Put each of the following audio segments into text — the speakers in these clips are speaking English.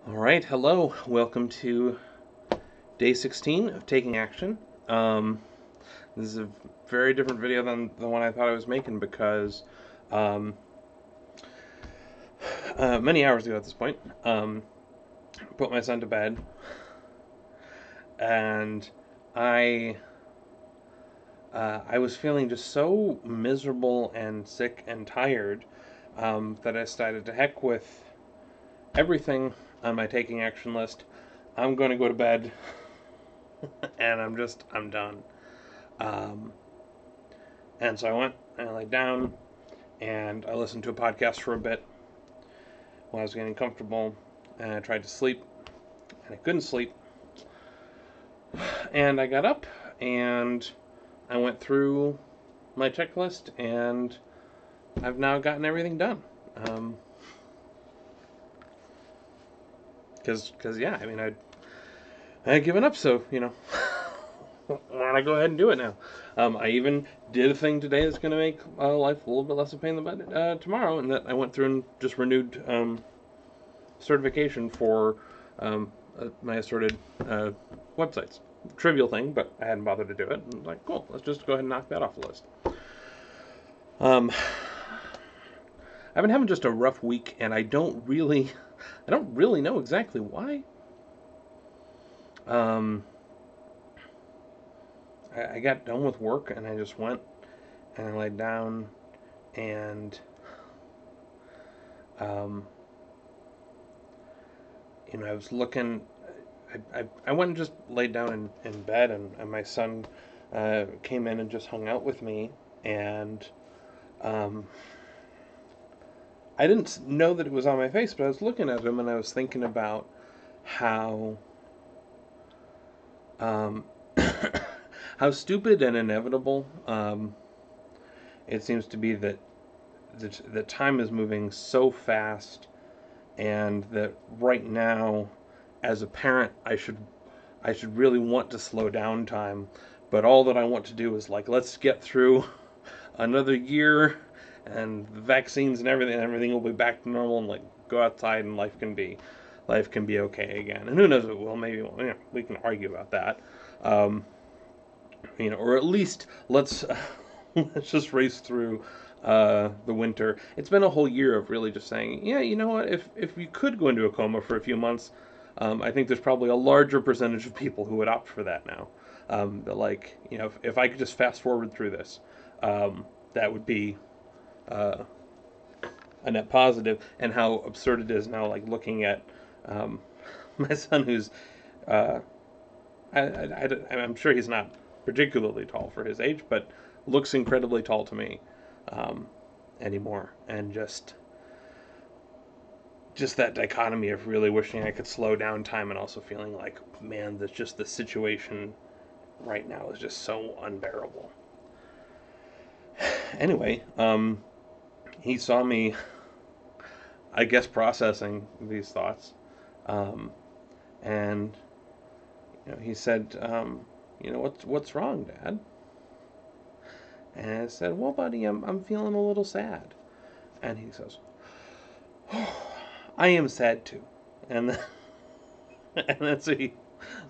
All right, hello. Welcome to day 16 of Taking Action. This is a very different video than the one I thought I was making because um, many hours ago at this point, put my son to bed, and I I was feeling just so miserable and sick and tired that I decided to heck with everything on my Taking Action list. I'm going to go to bed, and I'm done. Um, And so I went and I laid down and I listened to a podcast for a bit while I was getting comfortable. And I tried to sleep and I couldn't sleep. And I got up and I went through my checklist and I've now gotten everything done. Because yeah, I mean, I had given up, so, why don't I go ahead and do it now? I even did a thing today that's going to make life a little bit less of a pain in the butt tomorrow, and that I went through and just renewed certification for my assorted websites. Trivial thing, but I hadn't bothered to do it. And I was like, cool, let's just go ahead and knock that off the list. Um, I've been having just a rough week, and I don't really know exactly why. Um, I got done with work, and I just went and I laid down, and um, I was looking. I went and just laid down in bed, and my son came in and just hung out with me, and um, I didn't know that it was on my face, but I was looking at him and I was thinking about how um, how stupid and inevitable it seems to be that the time is moving so fast, and that right now, as a parent, I should really want to slow down time, but all that I want to do is like, let's get through another year and vaccines and everything will be back to normal, and like go outside and life can be okay again. And who knows if it will? Maybe we can argue about that. Um, or at least let's let's just race through the winter. It's been a whole year of really just saying, yeah, you know what? If you could go into a coma for a few months, I think there's probably a larger percentage of people who would opt for that now. That like, if I could just fast forward through this, that would be uh, a net positive. And how absurd it is now, like looking at um, my son, who's uh, I'm sure he's not particularly tall for his age, but looks incredibly tall to me um, anymore. And just that dichotomy of really wishing I could slow down time and also feeling like, man, that's just the situation right now is just so unbearable. Anyway, he saw me, I guess, processing these thoughts, um, and he said, what's wrong, Dad? And I said, well, buddy, I'm feeling a little sad. And he says, oh, I am sad too. And and then so he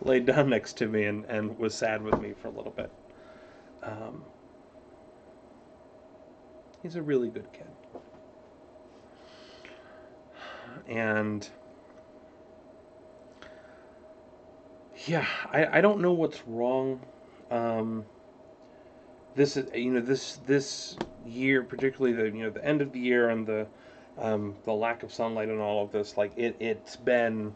laid down next to me and was sad with me for a little bit. Um, he's a really good kid. And yeah, I don't know what's wrong. Um, this is this year, particularly the end of the year and the lack of sunlight and all of this, like it's been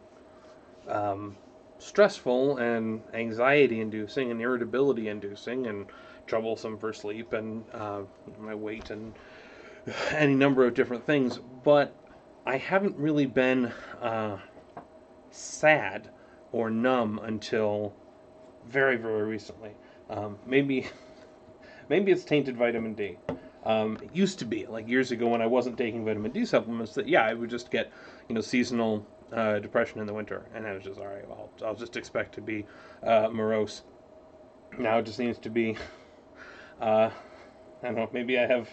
um, stressful and anxiety inducing and irritability inducing and troublesome for sleep and my weight and any number of different things. But I haven't really been sad or numb until very, very recently. Maybe maybe it's tainted vitamin D. It used to be like years ago when I wasn't taking vitamin D supplements that I would just get seasonal depression in the winter, and I was just all right. Well, I'll just expect to be morose. Now it just seems to be I don't know. Maybe I have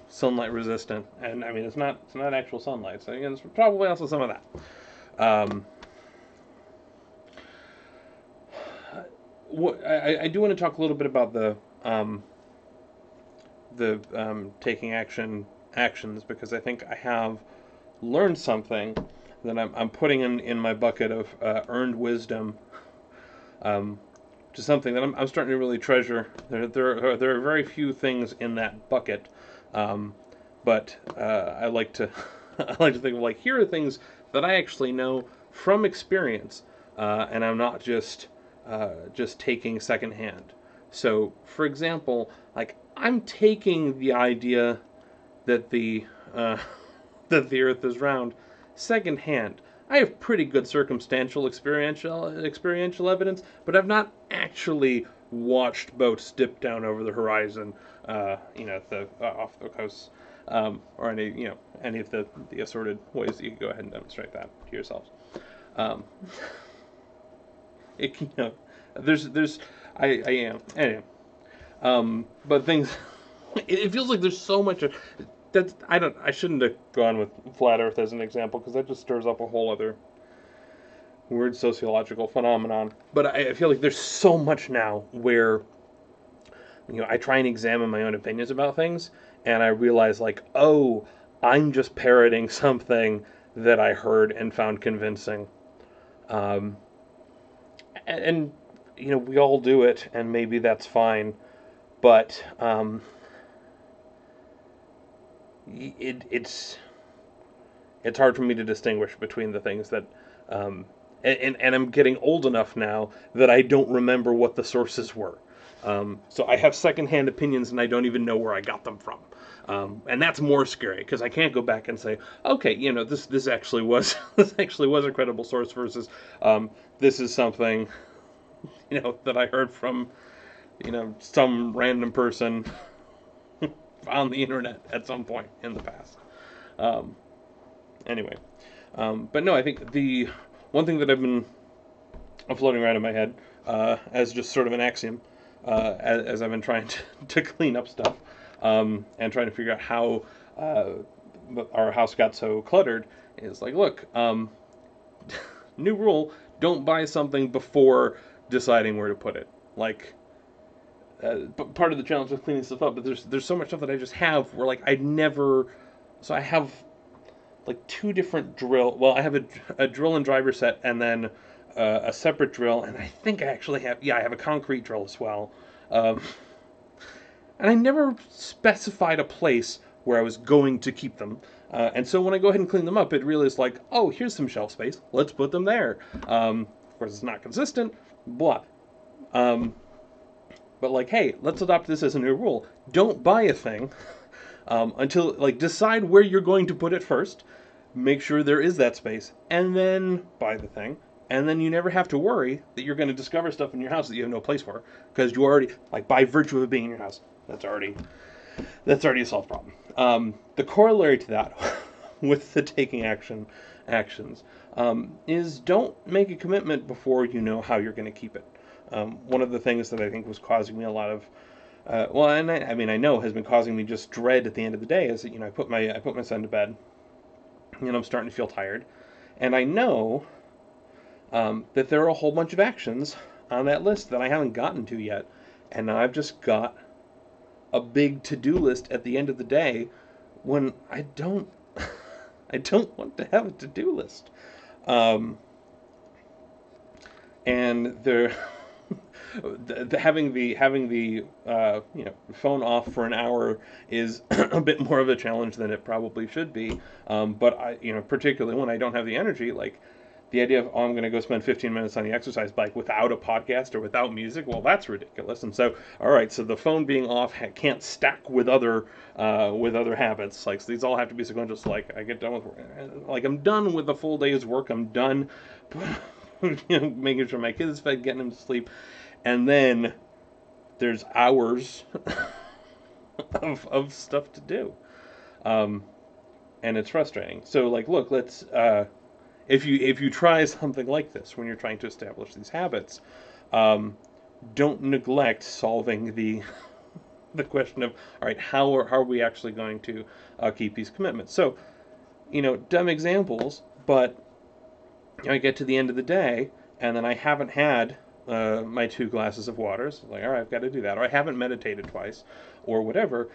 sunlight resistant, and I mean it's not actual sunlight, so again, it's probably also some of that. Um, I do want to talk a little bit about the taking actions, because I think I have learned something that I'm putting in my bucket of earned wisdom, um, to something that I'm starting to really treasure. There are very few things in that bucket, um, but I like to I like to think of, like, here are things that I actually know from experience, and I'm not just taking secondhand. So, for example, like, I'm taking the idea that the uh, that the Earth is round secondhand. I have pretty good circumstantial experiential evidence, but I've not actually watched boats dip down over the horizon, off the coast, or any of the assorted ways that you can go ahead and demonstrate that to yourselves. Um, it, you know, there's I am anyway. But things, it feels like there's so much. I shouldn't have gone with flat Earth as an example, because that just stirs up a whole other weird sociological phenomenon. But I feel like there's so much now where, I try and examine my own opinions about things, and I realize, like, oh, I'm just parroting something that I heard and found convincing. Um, and we all do it, and maybe that's fine. But it's hard for me to distinguish between the things that, and I'm getting old enough now that I don't remember what the sources were. So I have secondhand opinions, and I don't even know where I got them from. And that's more scary, because I can't go back and say, okay, this actually was this actually was a credible source, versus this is something that I heard from some random person on the internet at some point in the past. Um, anyway, but no, I think the one thing that I've been floating around in my head, as just sort of an axiom, as I've been trying to clean up stuff, and trying to figure out how our house got so cluttered, is like, look, new rule: don't buy something before deciding where to put it. Like, but part of the challenge with cleaning stuff up, but there's so much stuff that I just have where, like, so I have like two different drill. Well, I have a drill and driver set, and then a separate drill, and I think I actually have, I have a concrete drill as well. Um, and I never specified a place where I was going to keep them. And so when I go ahead and clean them up, it really is like, oh, here's some shelf space. Let's put them there. Of course, it's not consistent. Blah. But, like, hey, let's adopt this as a new rule. Don't buy a thing until, like, decide where you're going to put it first. Make sure there is that space, and then buy the thing. And then you never have to worry that you're going to discover stuff in your house that you have no place for, because you already, like, by virtue of it being in your house, that's already a solved problem. The corollary to that, with the taking actions, is don't make a commitment before you know how you're going to keep it. One of the things that I think was causing me a lot of, and I know has been causing me just dread at the end of the day, is that I put my son to bed, and I'm starting to feel tired, and I know that there are a whole bunch of actions on that list that I haven't gotten to yet, and now I've just got a big to-do list at the end of the day, when I don't I don't want to have a to-do list. And there having the phone off for an hour is a bit more of a challenge than it probably should be. But particularly when I don't have the energy, like, the idea of, oh, I'm going to go spend 15 minutes on the exercise bike without a podcast or without music, well, that's ridiculous. And so, all right, so the phone being off can't stack with other habits. Like, so these all have to be sequential. So, like, I get done with, like, I'm done with a full day's work. I'm done making sure my kid is fed, getting him to sleep. And then there's hours of stuff to do. And it's frustrating. So, like, look, let's... If you try something like this when you're trying to establish these habits, don't neglect solving the question of, all right, how are we actually going to keep these commitments? So, dumb examples, but I get to the end of the day, and then I haven't had my 2 glasses of water. So like, all right, I've got to do that. Or I haven't meditated twice, or whatever.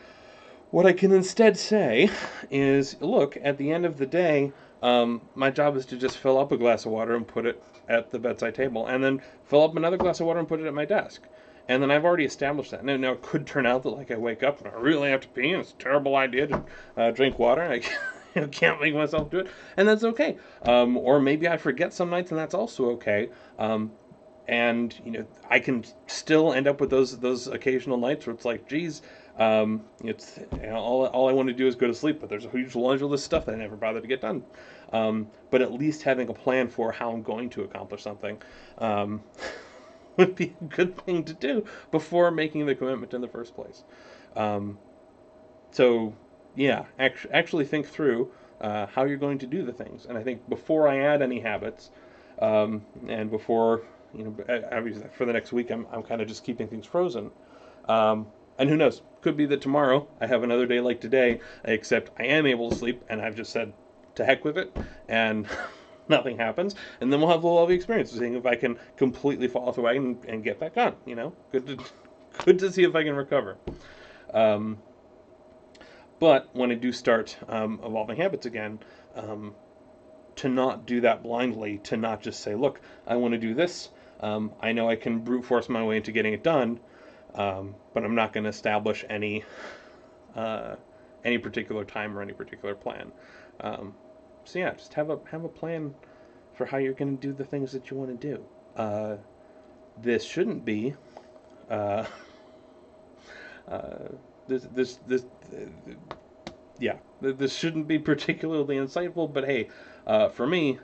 What I can instead say is, look, at the end of the day, my job is to just fill up a glass of water and put it at the bedside table, and then fill up another glass of water and put it at my desk. And then I've already established that. Now it could turn out that like I wake up and I really have to pee, and it's a terrible idea to drink water. And I can't make myself do it, and that's okay. Or maybe I forget some nights, and that's also okay. And I can still end up with those occasional nights where it's like, geez, it's all I want to do is go to sleep, but there's a huge laundry list of stuff that I never bothered to get done. But at least having a plan for how I'm going to accomplish something would be a good thing to do before making the commitment in the first place. So yeah, actually think through how you're going to do the things, and I think before I add any habits, and before obviously for the next week, I'm kind of just keeping things frozen. And who knows? Could be that tomorrow I have another day like today, except I am able to sleep, and I've just said to heck with it, and nothing happens, and then we'll have the lovely experience of seeing if I can completely fall off the wagon and get back on. Good to see if I can recover. But when I do start evolving habits again, to not do that blindly, to not just say, look, I want to do this. I know I can brute force my way into getting it done, but I'm not going to establish any particular time or any particular plan. So yeah, just have a plan for how you're going to do the things that you want to do. This shouldn't be this yeah, this shouldn't be particularly insightful, but hey, for me,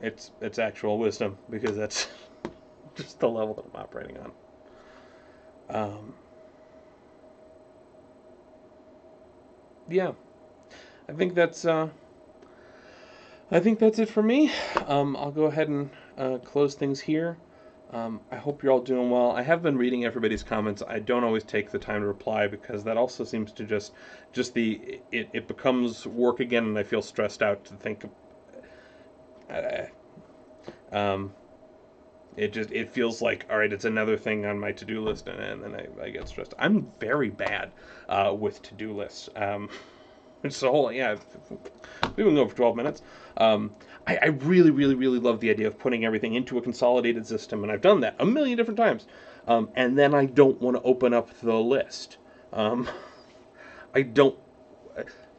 it's actual wisdom, because that's just the level that I'm operating on. Yeah, I think that's it for me. I'll go ahead and close things here. I hope you're all doing well. I have been reading everybody's comments. I don't always take the time to reply, because that also seems to it becomes work again, and I feel stressed out to think. It feels like, all right, it's another thing on my to-do list, and then I get stressed. I'm very bad with to-do lists. So yeah, we've been going for 12 minutes. I really, really, really love the idea of putting everything into a consolidated system, and I've done that a million different times. And then I don't want to open up the list. I don't.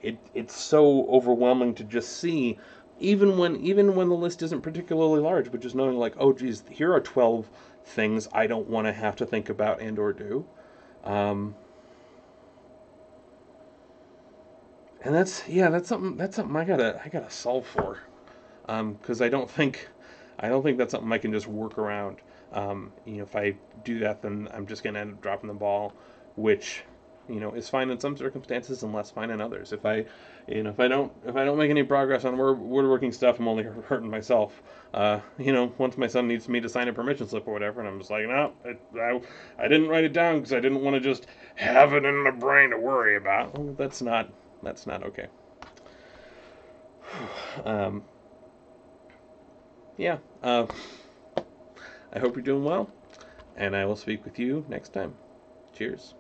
It's so overwhelming to just see, even when the list isn't particularly large, but just knowing like, oh geez, here are 12 things I don't want to have to think about and or do. And that's something I gotta solve for, because I don't think that's something I can just work around. If I do that, then I'm just gonna end up dropping the ball, which is fine in some circumstances and less fine in others. If I don't make any progress on woodworking stuff, I'm only hurting myself. Once my son needs me to sign a permission slip or whatever, and I'm just like, no, I didn't write it down because I didn't want to just have it in my brain to worry about. Well, that's not okay. Yeah. I hope you're doing well, and I will speak with you next time. Cheers.